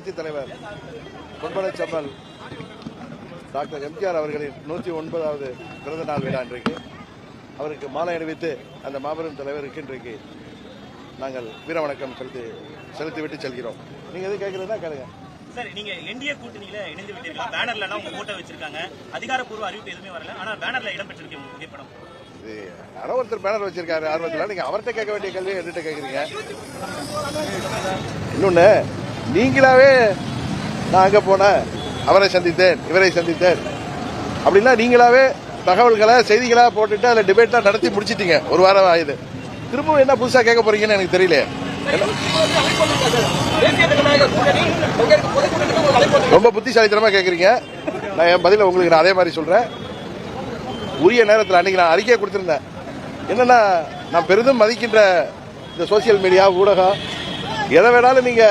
புரட்சித் தலைவர் பொன்படைச்சம்மல் டாக்டர் எம்ஜிஆர் அவர்களின் 109வது பிறந்த நாள் விழா இன்றைக்கு. அவருக்கு மாலை அணிவித்து அந்த மாபெரும் தலைவருக்கு இன்றைக்கு நாங்கள் வீரவணக்கம் செலுத்திவிட்டு செல்கிறோம். நீங்க எது கேட்கறதா கேளுங்க. சார், நீங்க என்டிஏ கூட்டணியில இணைந்து விட்டீர்களா? பேனர்ல எல்லாம் உங்க போட்டோ வச்சிருக்காங்க. அதிகாரப்பூர்வ அறிவிப்பு எதுவுமே வரல. ஆனா பேனர்ல இடம் பெற்றிருக்கீங்க உங்க புகைப்படம். இது யாரோ ஒருத்தர் பேனர் வச்சிருக்காரு ஆர்வத்தில். நீங்க அவர்கிட்ட கேட்க வேண்டிய கேள்வியை என்கிட்ட கேட்குறீங்க. இன்னொன்னு, நீங்களாவே நான் அங்க போனேன், அவரை சந்தித்தேன், இவரை சந்தித்தேன் அப்படின்னா நீங்களாவே தகவல்களை செய்திகளா போட்டுட்டு அதில் டிபேட்லாம் நடத்தி முடிச்சிட்டீங்க. ஒரு வாரம் ஆயுது. திரும்பவும் என்ன புதுசா கேட்க போறீங்கன்னு எனக்கு தெரியல. ரொம்ப புத்திசாலித்தனமா கேட்கறீங்க. நான் என் பதில உங்களுக்கு நான் அதே மாதிரி சொல்றேன். உரிய நேரத்தில் அன்னைக்கு நான் அறிக்கையை கொடுத்திருந்தேன். என்னன்னா, நான் பெரிதும் மதிக்கின்ற இந்த சோசியல் மீடியா ஊடகம் எதை வேணாலும் நீங்க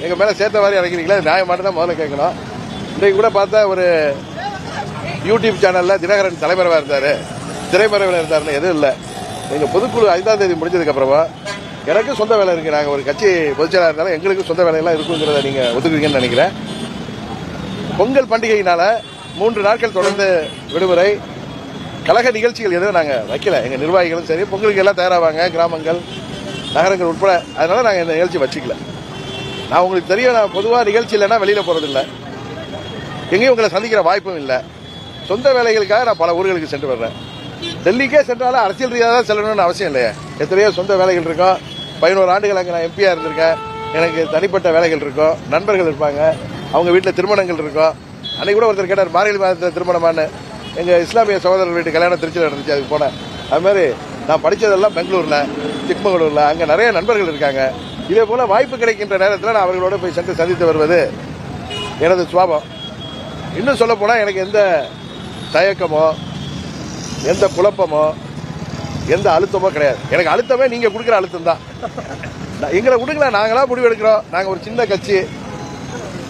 எங்க மேல சேர்த்த மாதிரி இறக்கிறீங்களா? நியாயமானு தான் முதல்ல கேட்கணும். இன்றைக்கு கூட பார்த்தா ஒரு யூடியூப் சேனல்ல தினகரன் தலைமறைவா இருந்தாரு, திரைமறைவில் இருந்தாருன்னு எதுவும் இல்லை. எங்க பொதுக்குழு 5ஆம் தேதி முடிஞ்சதுக்கு அப்புறமா எனக்கு சொந்த வேலை இருக்கு. நாங்க ஒரு கட்சி பொதுச்செயலாளர் இருந்தாலும் எங்களுக்கு சொந்த வேலையெல்லாம் இருக்குங்கிறத நீங்க ஒத்துக்குவீங்கன்னு நினைக்கிறேன். பொங்கல் பண்டிகையினால 3 நாட்கள் தொடர்ந்து விடுமுறை. கழக நிகழ்ச்சிகள் எதுவும் நாங்க வைக்கல. எங்க நிர்வாகிகளும் சரி பொங்கலுக்கு எல்லாம் தயாராவாங்க, கிராமங்கள் நகரங்கள் உட்பட. அதனால நாங்க இந்த நிகழ்ச்சி வச்சுக்கல. நான் உங்களுக்கு தெரியும், நான் பொதுவாக நிகழ்ச்சி இல்லைன்னா வெளியில போறதில்லை, எங்கேயும் உங்களை சந்திக்கிற வாய்ப்பும் இல்லை. சொந்த வேலைகளுக்காக நான் பல ஊர்களுக்கு சென்று வர்றேன். டெல்லிக்கே சென்றாலும் அரசியல் ரீதியாக தான் செல்லணும்னு அவசியம் இல்லையே. எத்தனையோ சொந்த வேலைகள் இருக்கும். 11 ஆண்டுகள் அங்கே நான் எம்பியா இருந்திருக்கேன். எனக்கு தனிப்பட்ட வேலைகள் இருக்கும், நண்பர்கள் இருப்பாங்க, அவங்க வீட்டில் திருமணங்கள் இருக்கும். அன்னைக்கு கூட ஒருத்தர் கேட்டார், மார்கழி மாதத்தில் திருமணமானு. எங்க இஸ்லாமிய சகோதரர் வீட்டு கல்யாணம் திருச்சியில் நடந்துச்சு, அதுக்கு போனேன். அது மாதிரி நான் படித்ததெல்லாம் பெங்களூர்ல, சிக்மங்களூர்ல, அங்கே நிறைய நண்பர்கள் இருக்காங்க. இதே போல வாய்ப்பு கிடைக்கின்ற நேரத்தில் நான் அவர்களோட போய் சென்று சந்தித்து வருவது எனது சுவாபம். இன்னும் சொல்ல போனா எனக்கு எந்த தயக்கமோ எந்த குழப்பமோ எந்த அழுத்தமோ கிடையாது. எனக்கு அழுத்தமே நீங்க கொடுக்குற அழுத்தம் தான். எங்களை விடுங்களா, நாங்களா முடிவு எடுக்கிறோம். நாங்க ஒரு சின்ன கட்சி,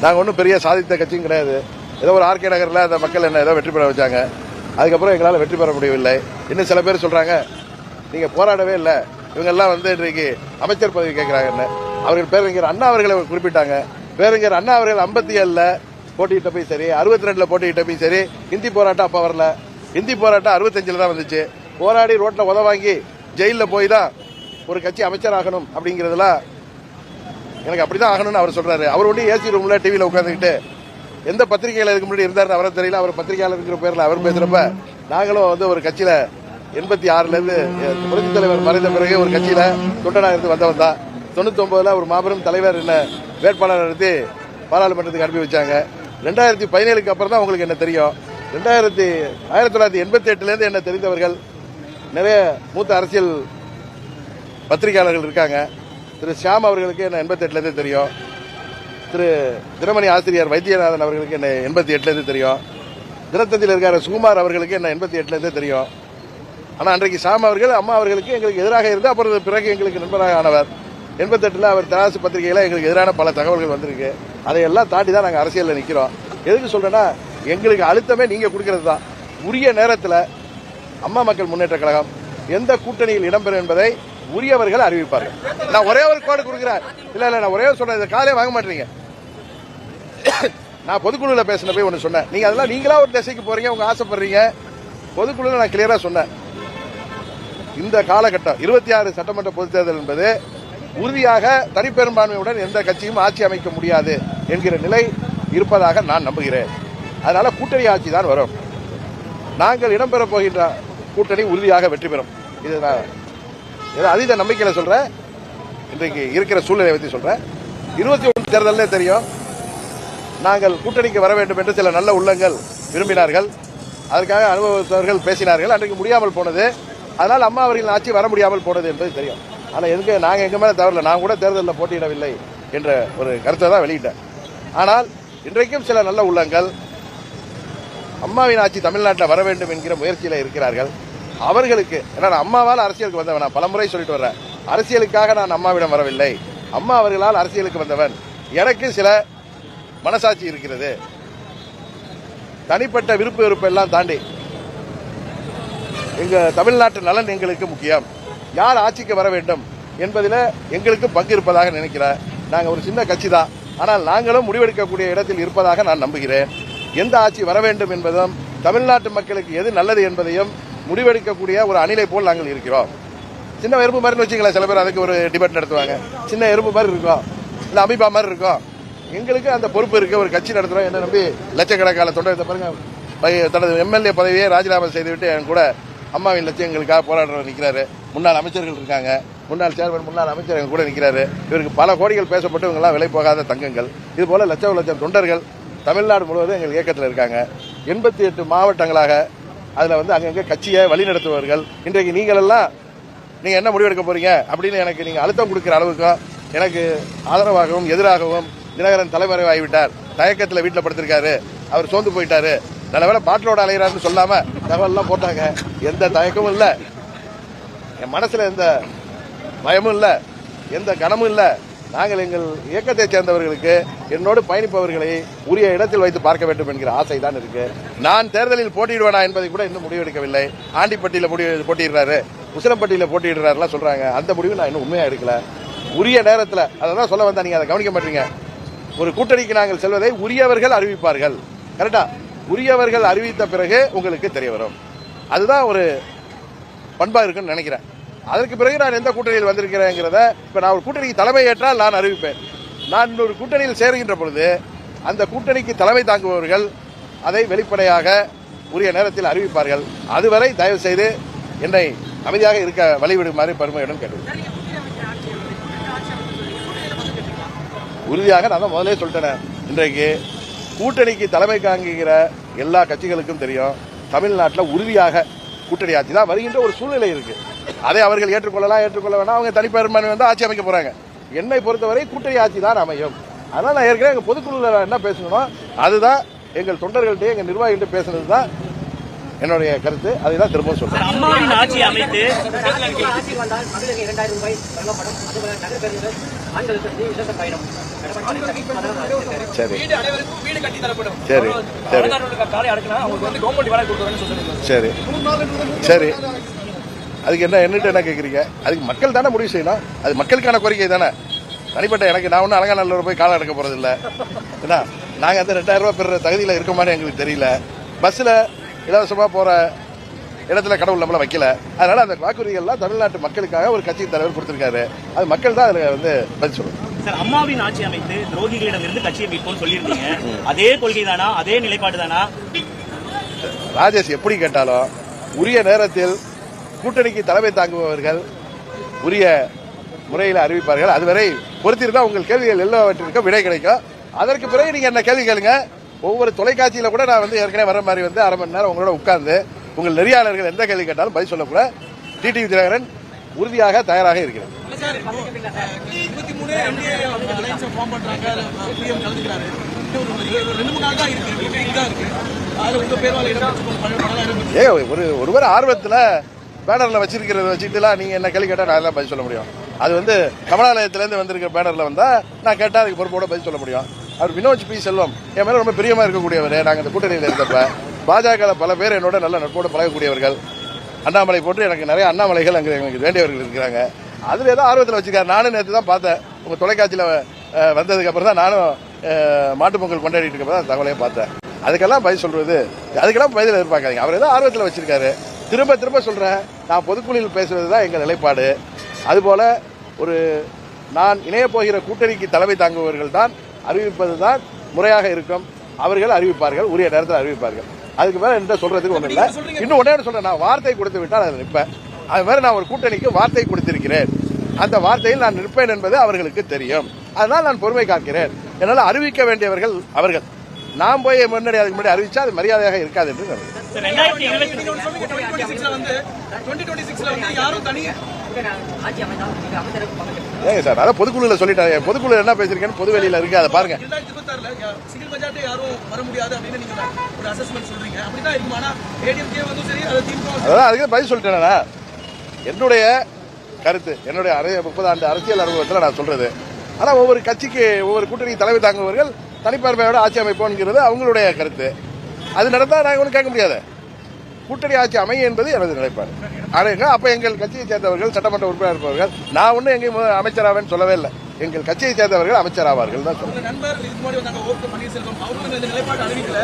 நாங்க ஒன்றும் பெரிய சாதித்த கட்சியும் கிடையாது. ஏதோ ஒரு ஆர்கே நகர்ல அந்த மக்கள் என்ன ஏதோ வெற்றி பெற வச்சாங்க, அதுக்கப்புறம் எங்களால் வெற்றி பெற முடியவில்லை. இன்னும் சில பேர் சொல்றாங்க நீங்க போராடவே இல்லை, இவங்கெல்லாம் இன்றைக்கு அமைச்சர் பதவி கேட்கிறாங்கன்னு. அவர்கள் பேரறிஞர் அண்ணா அவர்களை குறிப்பிட்டாங்க. பேரறிஞர் அண்ணா அவர்கள் 57ல் போட்டியிட்ட போய் சரி, 62ல போட்டியிட்ட போய் சரி, ஹிந்தி போராட்டம் அப்ப வரல. ஹிந்தி போராட்டம் 65ல தான் வந்துச்சு. போராடி ரோட்ல உத வாங்கி ஜெயில போய் தான் ஒரு கட்சி அமைச்சர் ஆகணும் அப்படிங்கறதுலாம் எனக்கு அப்படிதான் ஆகணும்னு அவர் சொல்றாரு. அவர் ஒன்றும் ஏசி ரூம்ல டிவியில உட்காந்துக்கிட்டு எந்த பத்திரிகையில இதுக்கு முன்னாடி இருந்தாரு அவரை தெரியல. அவர் பத்திரிகையாளர் இருக்கிற பேர்ல அவர் பேசுறப்ப நாங்களும் ஒரு கட்சியில 86ல இருந்து புரட்சி தலைவர் மறைந்த பிறகு ஒரு கட்சியில தொண்டனா இருந்து வந்தவன் தான். 99ல ஒரு மாபெரும் தலைவர் என்ன வேட்பாளர் நிறுத்தி பாராளுமன்றத்துக்கு அனுப்பி வச்சாங்க. 2017க்கு அப்புறம் தான் உங்களுக்கு என்ன தெரியும். 1988ல இருந்து என்ன தெரிந்தவர்கள் நிறைய மூத்த அரசியல் பத்திரிகையாளர்கள் இருக்காங்க. திரு ஷியாம் அவர்களுக்கு என்ன 88ல இருந்து தெரியும். திரு தினமணி ஆசிரியர் வைத்தியநாதன் அவர்களுக்கு என்ன 88ல இருந்து தெரியும். தினத்தந்தியில் இருக்கிற சுகுமார் அவர்களுக்கு என்ன 88ல இருந்து தெரியும். ஆனா அன்றைக்கு ஷாம் அவர்கள் அம்மா அவர்களுக்கு எங்களுக்கு எதிராக இருந்து அப்புறம் பிறகு எங்களுக்கு நண்பராக ஆனவர். 88ல அவர் தராசு பத்திரிகையில எங்களுக்கு எதிரான பல தகவல்கள் வந்திருக்கு. அதையெல்லாம் தாண்டி தான் நாங்கள் அரசியலில் நிற்கிறோம். எதுக்கு சொல்றேன்னா, எங்களுக்கு அழுத்தமே நீங்க கொடுக்கிறது தான். உரிய நேரத்தில் அம்மா மக்கள் முன்னேற்ற கழகம் எந்த கூட்டணியில் இடம்பெறும் என்பதை உரியவர்கள் அறிவிப்பார்கள். நான் ஒரே ஒரு கோடு கொடுக்கிறேன். இல்ல நான் ஒரே சொன்னேன், இந்த காலையே வாங்க மாட்டீங்க. நான் பொதுக்குழுல பேசின போய் ஒன்று சொன்னேன். நீங்க அதெல்லாம் நீங்களா ஒரு திசைக்கு போறீங்க, உங்க ஆசைப்படுறீங்க. பொதுக்குழுல நான் கிளியரா சொன்னேன், இந்த காலகட்டம் 26 சட்டமன்ற பொதுத் தேர்தல் என்பது உறுதியாக தனிப்பெரும்பான்மையுடன் எந்த கட்சியும் ஆட்சி அமைக்க முடியாது என்கிற நிலை இருப்பதாக நான் நம்புகிறேன். அதனால கூட்டணி ஆட்சி தான் வரும். நாங்கள் இடம்பெற போகின்ற கூட்டணி உறுதியாக வெற்றி பெறும். இது நான் ஏதோ அதீத நம்பிக்கையில சொல்றேன். இன்றைக்கு இருக்கிற சூழ்நிலை பற்றி சொல்றேன். 21 தேர்தலே தெரியும். நாங்கள் கூட்டணிக்கு வர வேண்டும் என்று சில நல்ல உள்ளங்கள் விரும்பினார்கள். அதற்காக அனுபவத்தவர்கள் பேசினார்கள். அன்றைக்கு முடியாமல் போனது. அதனால் அம்மா அவர்களின் ஆட்சி வர முடியாமல் போனது என்பது தெரியும். ஆனால் எதுக்கு நாங்கள் எங்க மேல தவறல, நான் கூட தேர்தலில் போட்டியிடவில்லை என்ற ஒரு கருத்தை தான் வெளியிட்டேன். ஆனால் இன்றைக்கும் சில நல்ல உள்ளங்கள் அம்மாவின் ஆட்சி தமிழ்நாட்டில் வர வேண்டும் என்கிற முயற்சியில் இருக்கிறார்கள். அவர்களுக்கு நான் அம்மாவால் அரசியலுக்கு வந்தவன், நான் பலமுறை சொல்லிட்டு வர்றேன். அரசியலுக்காக நான் அம்மாவிடம் வரவில்லை, அம்மா அவர்களால் அரசியலுக்கு வந்தவன். எனக்கு சில மனசாட்சி இருக்கிறது. தனிப்பட்ட விருப்பு வெறுப்பு எல்லாம் தாண்டி எங்க தமிழ்நாட்டு நலன் எங்களுக்கு முக்கியம். யார் ஆட்சிக்கு வர வேண்டும் என்பதில் எங்களுக்கு பங்கு இருப்பதாக நினைக்கிறேன். நாங்கள் ஒரு சின்ன கட்சி தான். ஆனால் நாங்களும் முடிவெடுக்கக்கூடிய இடத்தில் இருப்பதாக நான் நம்புகிறேன். எந்த ஆட்சி வர வேண்டும் என்பதும் தமிழ்நாட்டு மக்களுக்கு எது நல்லது என்பதையும் முடிவெடுக்கக்கூடிய ஒரு அணிலை போல் நாங்கள் இருக்கிறோம். சின்ன எறும்பு மாதிரி வச்சுங்களேன், சில பேர் அதுக்கு ஒரு டிபேட் நடத்துவாங்க. சின்ன எறும்பு மாதிரி இருக்கும், இல்லை அமீபா மாதிரி இருக்கும். எங்களுக்கு அந்த பொறுப்பு இருக்கு. ஒரு கட்சி நடத்துறோம். என்ன நம்பி லட்சக்கணக்கான தொண்டர் பாருங்க, தனது எம்எல்ஏ பதவியை ராஜினாமா செய்துவிட்டு என் கூட அம்மாவின் லட்சியங்களுக்காக போராடுறவர் நிற்கிறாரு. முன்னாள் அமைச்சர்கள் இருக்காங்க, முன்னாள் சேர்மன், முன்னாள் அமைச்சர் எங்க கூட நிற்கிறாரு. இவருக்கு பல கோடிகள் பேசப்பட்டு இவங்கெல்லாம் விலை போகாத தங்கங்கள். இது போல லட்சம் தொண்டர்கள் தமிழ்நாடு முழுவதும் எங்கள் இயக்கத்தில் இருக்காங்க. 88 மாவட்டங்களாக அதில் அங்கங்கே கட்சியை வழிநடத்துபவர்கள். இன்றைக்கு நீங்கள் எல்லாம் நீங்க என்ன முடிவெடுக்க போறீங்க அப்படின்னு எனக்கு நீங்க அழுத்தம் கொடுக்கிற அளவுக்கும் எனக்கு ஆதரவாகவும் எதிராகவும் தினகரன் தலைமறைவாகிவிட்டார், தயக்கத்தில் வீட்டில் படுத்திருக்காரு, அவர் சோர்ந்து போயிட்டாரு, நல்லவேளை பாட்டிலோட அலைகிறாருன்னு சொல்லாம தகவல்லாம் போட்டாங்க. எந்த தயக்கமும் இல்லை, என் மனசுல எந்த பயமும் இல்லை, எந்த கனமும் இல்லை. நாங்கள் எங்கள் இயக்கத்தை சேர்ந்தவர்களுக்கு என்னோடு பயணிப்பவர்களை உரிய இடத்தில் வைத்து பார்க்க வேண்டும் என்கிற ஆசை தான் இருக்கு. நான் தேர்தலில் போட்டியிடுவேனா என்பதை கூட இன்னும் முடிவெடுக்கவில்லை. ஆண்டிப்பட்டியில் போட்டியிடுறாரு, உசிலம்பட்டியில் போட்டியிடுறாருலாம் சொல்றாங்க. அந்த முடிவு நான் இன்னும் உண்மையா எடுக்கல. உரிய நேரத்தில் அதான் சொல்ல வந்தா, நீங்க அதை கவனிக்க மாட்டீங்க. ஒரு கூட்டணிக்கு நாங்கள் செல்வதை உரியவர்கள் அறிவிப்பார்கள். கரெக்டா? உரியவர்கள் அறிவித்த பிறகு உங்களுக்கு தெரிய வரும். அதுதான் ஒரு பண்பா இருக்குன்னு நினைக்கிறேன். அதற்கு பிறகு நான் எந்த கூட்டணியில் வந்திருக்கிறேங்கிறத இப்ப நான் ஒரு கூட்டணிக்கு தலைமை ஏற்றால் நான் அறிவிப்பேன். நான் ஒரு கூட்டணியில் சேருகின்ற பொழுது அந்த கூட்டணிக்கு தலைமை தாங்குபவர்கள் அதை வெளிப்படையாக உரிய நேரத்தில் அறிவிப்பார்கள். அதுவரை தயவு செய்து என்னை அமைதியாக இருக்க வழிவிடுமாறு பெருமையுடன் கேட்டுள்ளேன். உறுதியாக நான் தான் முதலே சொல்லிட்டேன். இன்றைக்கு கூட்டணிக்கு தலைமை தாங்குகிற எல்லா கட்சிகளுக்கும் தெரியும், தமிழ்நாட்டில் உறுதியாக கூட்டணி ஆட்சி தான் வருகின்ற ஒரு சூழ்நிலை இருக்கு. அதை அவர்கள் ஏற்றுக்கொள்ளலாம், ஏற்றுக்கொள்ள வேணாம், அவங்க தனிப்பெரும்பான்மை வந்து ஆட்சி அமைக்க போறாங்க. என்னை பொறுத்தவரை கூட்டணி ஆட்சி தான் அமையும். அதனால நான் ஏற்கனவே எங்க பொதுக்குழுல என்ன பேசணும், அதுதான் எங்கள் தொண்டர்கள்ட்ட எங்க நிர்வாகிகிட்ட பேசுனது தான் என்னுடைய கருத்து. அதை தான் திரும்ப சொல்றேன். அம்மாவின் ஆட்சி அமைத்து சரி சரி சரி சரி அதுக்கு என்ன கேட்குறீங்க? அதுக்கு மக்கள் தானே முடிவு செய்யணும். அது மக்களுக்கான கோரிக்கை தானே. தனிப்பட்ட எனக்கு நான் ஒன்றும் அலங்காநல்லூர் போய் காலம் எடுக்க போறது இல்லை. ஏன்னா நாங்கள் அந்த 2000 ரூபாய் பெற தகுதியில் இருக்கோமான்னு எங்களுக்கு தெரியல. பஸ்ஸில் இலவசமாக போகிற இடத்துல கடவுள் நம்மள வைக்கல. அதனால அந்த வாக்குறுதிகள்லாம் தமிழ்நாட்டு மக்களுக்காக ஒரு கட்சி தலைவர் கொடுத்திருக்காரு. அது மக்கள் தான் அதில் பதில் சொல்லுவாங்க. சார், அம்மாவின் ஆட்சி அமைத்து துரோகிகளிடம் இருந்து கட்சியை மீட்போம்னு சொல்லியிருந்தீங்க. அதே கொள்கை தானா, அதே நிலைப்பாடு தானா? ராஜேஷ் எப்படி கேட்டாலும் உரிய நேரத்தில் கூட்டணிக்கு தலைமை தாங்குபவர்கள் உரிய முறையில் அறிவிப்பார்கள். அதுவரை பொறுத்திருந்தா உங்கள் கேள்விகள் எல்லாவற்றிற்கும் விடை கிடைக்கும். அதற்கு பிறகு நீங்க என்ன கேள்வி கேளுங்க. ஒவ்வொரு தொலைக்காட்சியில கூட நான் ஏற்கனவே வர மாதிரி அரை மணி நேரம் உங்களோட உட்கார்ந்து உங்கள் நெறியாளர்கள் எந்த கேள்வி கேட்டாலும் பதில் சொல்லக்கூட டிடிவி தினகரன் உறுதியாக தயாராக இருக்கிறார். ஒருவர் ஆர்வத்தில் பேனர்ல வச்சிருக்கிறத வச்சுட்டுலாம் நீங்க என்ன கேள்வி கேட்டா நான் எல்லாம் பதில் சொல்ல முடியும். அது கமலாலயத்திலிருந்து வந்திருக்கிற பேனர்ல வந்தா நான் கேட்டா அதுக்கு பொறுப்போட பதில் சொல்ல முடியும். அவர் வினோத் பி செல்வம் என் மேல ரொம்ப பிரியமா இருக்கக்கூடியவர். நாங்கள் இந்த கூட்டணியில் இருந்தப்ப பாஜக பல பேர் என்னோட நல்ல நட்போடு பழகக்கூடியவர்கள். அண்ணாமலை போன்று எனக்கு நிறைய அண்ணாமலைகள் அங்கே எனக்கு வேண்டியவர்கள் இருக்கிறாங்க. அதுல ஏதோ ஆர்வத்தில் வச்சிருக்காரு. நானும் நேற்று தான் பார்த்தேன், உங்க தொலைக்காட்சியில வந்ததுக்கு அப்புறம் தான் நானும் மாட்டு பொங்கல் கொண்டாடிட்டு இருக்கப்ப தான் தகவலையும் பார்த்தேன். அதுக்கெல்லாம் பதில் சொல்றது, அதுக்கெல்லாம் பதில் எதிர்பார்க்காதீங்க. அவர் ஏதோ ஆர்வத்தில் வச்சிருக்காரு. திரும்ப சொல்றேன், நான் பொதுக்குழுவில் பேசுவதுதான் எங்கள் நிலைப்பாடு. அதுபோல நான் இணைய போகிற கூட்டணிக்கு தலைமை தாங்குபவர்கள் தான் அறிவிப்பதுதான் முறையாக இருக்கும். அவர்கள் அறிவிப்பார்கள், உரிய நேரத்தில் அறிவிப்பார்கள். அதுக்கு மேல என்ன சொல்றதுக்கு ஒண்ணு இல்ல. இன்னும் ஒன்னே சொல்றேன், நான் வார்த்தை கொடுத்து விட்டால் அதை நிற்பேன். அது மாதிரி நான் ஒரு கூட்டணிக்கு வார்த்தை கொடுத்திருக்கிறேன். அந்த வார்த்தையில் நான் நிற்பேன் என்பது அவர்களுக்கு தெரியும். அதனால் நான் பொறுமை காக்கிறேன். என்னால் அறிவிக்க வேண்டியவர்கள் அவர்கள். நான் போய் முன்னாடி அதுக்கு முன்னாடி அறிவிச்சா அது மரியாதையாக இருக்காது என்று ஏங்க சார், அதான் பொதுக்குழுல சொல்லிட்டாங்க. பொதுக்குழு என்ன பேசிருக்கேன்னு பொது வெளியில இருக்கு, அதை பாருங்க. அதான் அதுக்கு பதில் சொல்லிட்டேனா. என்னுடைய கருத்து, என்னுடைய 30 ஆண்டு அரசியல் அனுபவத்தில் நான் சொல்றது. ஆனா ஒவ்வொரு கட்சிக்கு ஒவ்வொரு கூட்டணி தலைமை தாங்குபவர்கள் தனிப்பெருமையோட ஆட்சி அமைப்போங்கிறது அவங்களுடைய கருத்து. அது நடந்தா நாங்கள் ஒன்றும் கேட்க முடியாது. கூட்டணி ஆட்சி அமையும் என்பது எனது நிலைப்பாடு. அப்ப எங்கள் கட்சியை சேர்ந்தவர்கள், சட்டமன்ற உறுப்பினர் இருப்பவர்கள், நான் ஒன்னும் எங்கேயும் அமைச்சராவேன்னு சொல்லவே இல்லை. எங்கள் கட்சியை சேர்ந்தவர்கள் அமைச்சர் ஆவார்கள் தான் சொல்றேன். நண்பர் இதுக்கு முன்னாடி வந்தாங்க ஓ பன்னீர்செல்வம், அவரும் இந்த நிலைப்பாடு அறிவிக்கல.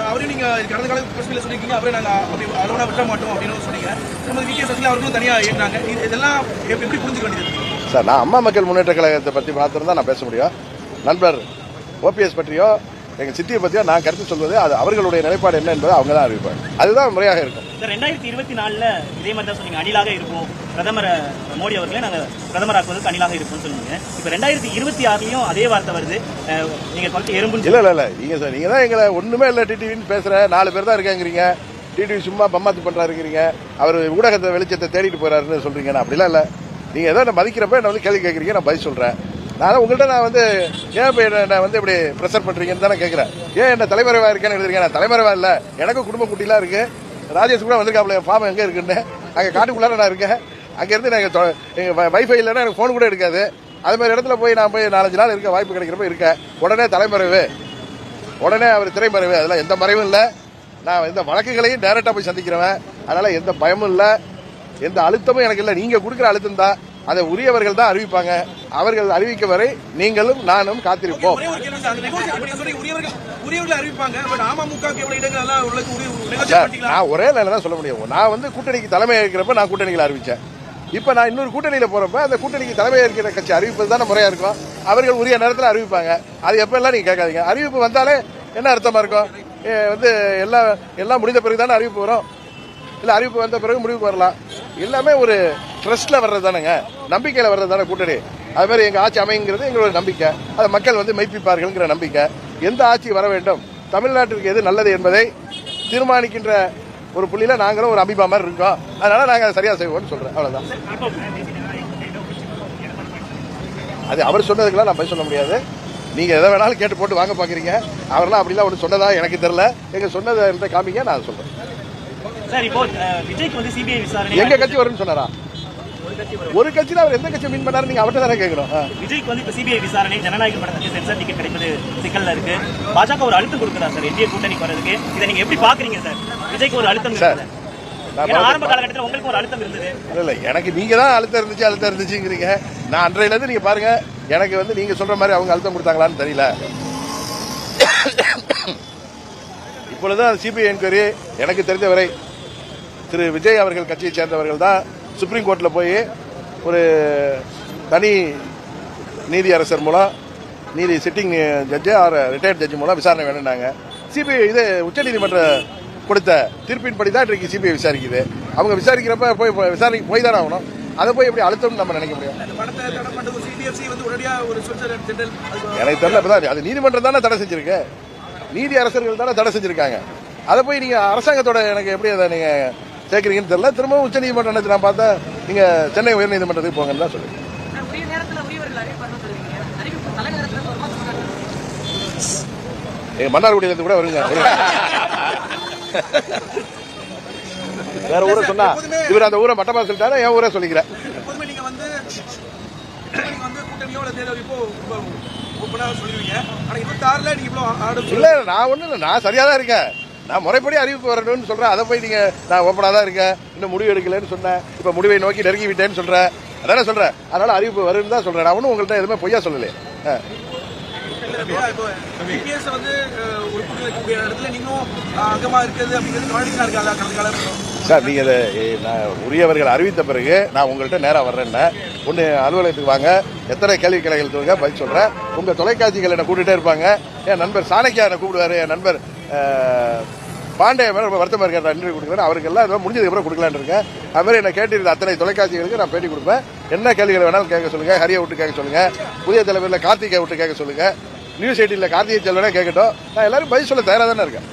அவரையும் நீங்க கடந்த கால பிரச்சனையில சொல்லிருக்கீங்க, அவரே நாங்க அப்படி அலோனா விட்ட மாட்டோம் அப்படின்னு சொன்னீங்க. நம்ம வி.கே. சசிகலா அவர்களும் தனியா ஏறினாங்க. இதெல்லாம் எப்படி புரிஞ்சுக்க வேண்டியது சார்? நான் அம்மா மக்கள் முன்னேற்ற கழகத்தை பற்றி மாத்திரம் தான் நான் பேச முடியும். நண்பர் ஓபிஎஸ் பற்றியோ எங்க சித்தியை பற்றியோ நான் கருத்து சொல்வது அது அவர்களுடைய நிலைப்பாடு என்ன என்பதை அவங்க தான் அறிவிப்பாங்க. அதுதான் முறையாக இருக்கும். 2024 இதே மாதிரி தான் சொன்னீங்க, அணிலாக இருக்கும் பிரதமர் மோடி அவர்களே நாங்க பிரதமராக்குவதற்கு அணிலாக இருக்கும்னு சொன்னீங்க. இப்ப 2026லயும் அதே வார்த்தை வருது, நீங்க சொல்லிட்டு எறும்பு. இல்ல நீங்க தான் எங்களை ஒண்ணுமே இல்ல டிடிவின்னு பேசுற 4 பேர் தான் இருக்காங்கிறீங்க. டிடிவி சும்மா பம்மாத்து பண்றாருங்கிறீங்க. அவர் ஊடகத்தை வெளிச்சத்தை தேடிட்டு போறாருன்னு சொல்றீங்க. நான் அப்படிலாம் இல்ல. நீங்க ஏதோ மதிக்கிறப்ப என்ன வந்து கேள்வி கேட்கறீங்க, நான் பதில் சொல்றேன். நான் உங்கள்கிட்ட நான் வந்து ஏன் இப்போ என்ன வந்து இப்படி ப்ரெஷர் பண்றீங்கன்னு தானே கேட்கிறேன். ஏன் என்ன தலைமறைவா இருக்கேன்னு எழுதுறீங்க? நான் தலைமறைவா இல்ல, எனக்கும் குடும்ப குட்டிலாம் இருக்கு. ராஜேஷ் கூட வந்திருக்காப்ல, ஃபார்ம் எங்க இருக்குன்னு. அங்கே காட்டுக்குள்ளார நான் இருக்கேன். அங்கேருந்து எங்கள் வைஃபை இல்லைன்னா எனக்கு ஃபோன் கூட எடுக்காது. அது மாதிரி இடத்துல போய் நான் போய் 4-5 நாள் இருக்க வாய்ப்பு கிடைக்கிறப்ப இருக்கேன். உடனே தலைமறைவு, உடனே அவர் திரைமறைவு, அதெல்லாம் எந்த மறைவும் இல்லை. நான் எந்த வழக்குகளையும் டைரக்டா போய் சந்திக்கிறவன். அதனால எந்த பயமும் இல்லை, எந்த அழுத்தமும் எனக்கு இல்லை. நீங்க கொடுக்குற அழுத்தம் தான், அதை உரியவர்கள் தான் அறிவிப்பாங்க. அவர்கள் அறிவிக்க வரை நீங்களும் நானும் காத்திருப்போம். நான் ஒரே நிலை தான் சொல்ல முடியும். நான் வந்து கூட்டணிக்கு தலைமை ஏற்கிறப்ப நான் கூட்டணிகளை அறிவிச்சேன். இப்ப நான் இன்னொரு கூட்டணியில போறப்ப அந்த கூட்டணிக்கு தலைமை ஏற்கிற கட்சி அறிவிப்பது தானே முறையா இருக்கும். அவர்கள் உரிய நேரத்தில் அறிவிப்பாங்க. அது எப்ப எல்லாம் நீங்க கேட்காதீங்க. அறிவிப்பு வந்தாலே என்ன அர்த்தமா இருக்கும்? வந்து எல்லாம் முடிந்த பிறகு தானே அறிவிப்பு வரும். இல்ல அறிவிப்பு வந்த பிறகு முடிவுக்கு வரலாம். எல்லாமே ஒரு ட்ரஸ்ட்ல வர்றது தானேங்க, நம்பிக்கையில வர்றது தானே கூட்டணி. அது மாதிரி எங்க ஆட்சி அமைங்கிறது எங்களோட நம்பிக்கை. அதை மக்கள் வந்து மெய்ப்பிப்பார்கள்ங்கிற நம்பிக்கை. எந்த ஆட்சி வர வேண்டும், தமிழ்நாட்டிற்கு எது நல்லது என்பதை தீர்மானிக்கின்ற ஒரு புள்ளியில நாங்களும் ஒரு அபிமா மாதிரி இருக்கோம். அதனால நாங்க சரியா செய்வோம்னு சொல்றேன். அவ்வளவுதான். அது அவர் சொன்னதுக்கெல்லாம் நான் பதில் சொல்ல முடியாது. நீங்க எதை வேணாலும் கேட்டு போட்டு வாங்க பாக்குறீங்க. அவரெல்லாம் அப்படிலாம் ஒன்று சொன்னதா எனக்கு தெரியல. எங்க சொன்னதை காமிங்க, நான் சொல்றேன். சார், இப்போ விஜய்க்கு வந்து சிபிஐ விசாரணை எங்க கட்சி வரும்னு சொன்னாரா? ஒரு கட்சியில அவர் எந்த கட்சியை மீன் பண்ணாரு நீங்க அவர்கிட்ட தானே கேட்கணும். விஜய்க்கு வந்து இப்ப சிபிஐ விசாரணை, ஜனநாயக படத்துக்கு சென்சார் டிக்கெட் கிடைப்பது சிக்கல்ல இருக்கு. பாஜக ஒரு அழுத்தம் கொடுக்குறா சார் என்டிஏ கூட்டணிக்கு வரதுக்கு. இதை நீங்க எப்படி பாக்குறீங்க சார்? விஜய்க்கு ஒரு அழுத்தம் சார், ஆரம்ப காலகட்டத்தில் உங்களுக்கு ஒரு அழுத்தம் இருந்தது. இல்ல எனக்கு நீங்க தான் அழுத்தம் இருந்துச்சுங்கிறீங்க. நான் அன்றையில இருந்து நீங்க பாருங்க, எனக்கு வந்து நீங்க சொல்ற மாதிரி அவங்க அழுத்தம் கொடுத்தாங்களான்னு தெரியல. இப்பொழுதுதான் சிபிஐ என்கொயரி எனக்கு தெரிந்தவரை திரு விஜய் அவர்கள் கட்சியை சேர்ந்தவர்கள் தான் சுப்ரீம் கோர்ட்ல போய் ஒரு தனி நீதி அரசர் மூலம், நீதி sitting judge or retired judge மூலம் விசாரணை வேணும்னாங்க. சிபிஐ இது உச்சநீதிமன்ற கொடுத்த தீர்ப்பின்படி தான் இன்றைக்கு சிபிஐ விசாரிக்குது. அவங்க விசாரிக்கிறப்ப போய் விசாரணைக்கு போய் தானே ஆகணும். அதை போய் எப்படி அழுத்தம் நம்ம நினைக்க முடியும்? எனக்கு தெரியல. அது நீதிமன்றம் தானே தடை செஞ்சிருக்கு, நீதி அரசர்கள் தானே தடை செஞ்சிருக்காங்க. அதை போய் நீங்க அரசாங்கத்தோட எனக்கு எப்படி அதை நீங்க சேர்க்கிறீங்கன்னு தெரியல. திரும்பவும் உச்ச நீதிமன்றம் நான் பார்த்தா நீங்க சென்னை உயர்நீதிமன்றத்துக்கு போங்கன்னு தான் சொல்லுங்க. எங்க மன்னார்குடியிலிருந்து கூட வருங்க. வேற ஊரை சொன்னா இவர் அந்த ஊரை மட்டமா சொல்லிட்டாரு, என் ஊரை சொல்லிக்கிறேன். இல்ல நான் ஒண்ணு இல்ல, நான் சரியா தான் இருக்கேன். நான் முறைப்படி அறிவிப்பு வரணும்னு சொல்றேன். அதை போய் நீங்க நான் ஓப்பனா தான் இருக்கேன், இன்னும் முடிவு எடுக்கலன்னு சொன்னேன். இப்ப முடிவை நோக்கி நெருங்கி விட்டேன்னு சொல்றேன். அதானே சொல்றேன். அதனால அறிவிப்பு வரும்னு தான் சொல்றேன். நான் ஒன்னும் உங்கள்கிட்ட எதுவுமே பொய்யா சொல்லலையே. சார் நீங்க உரியவர்கள் அறிவித்த பிறகு நான் உங்கள்கிட்ட நேரா வர்றேன்னு ஒன்னு அலுவலகத்துக்கு வாங்க, எத்தனை கேள்வி கிளைகள் தூங்க பதில் சொல்றேன். உங்க தொலைக்காட்சிகள் என்ன கூட்டிட்டே இருப்பாங்க. என் நண்பர் சாணக்கியா என்ன கூப்பிடுவாரு, என் நண்பர் பாண்டிய மேல ரொம்ப வருத்தமா இருக்காரு, நன்றி கொடுக்குறேன். அவருக்கு எல்லாம் முடிஞ்சதுக்கு அப்புறம் கொடுக்கலான்னு இருக்கேன். அது மாதிரி என்ன கேட்டிருந்த அத்தனை தொலைக்காட்சிகளுக்கு நான் பேட்டி கொடுப்பேன். என்ன கேள்விகள் வேணாலும் கேட்க சொல்லுங்க. ஹரியை விட்டு கேட்க சொல்லுங்க, புதிய தலைவரில் கார்த்திகை விட்டு கேட்க சொல்லுங்க, நியூஸ் 18 கார்த்திகை செல்வனே கேட்கட்டும். நான் எல்லாரும் பதில் சொல்ல தயாரா தானே இருக்கேன்.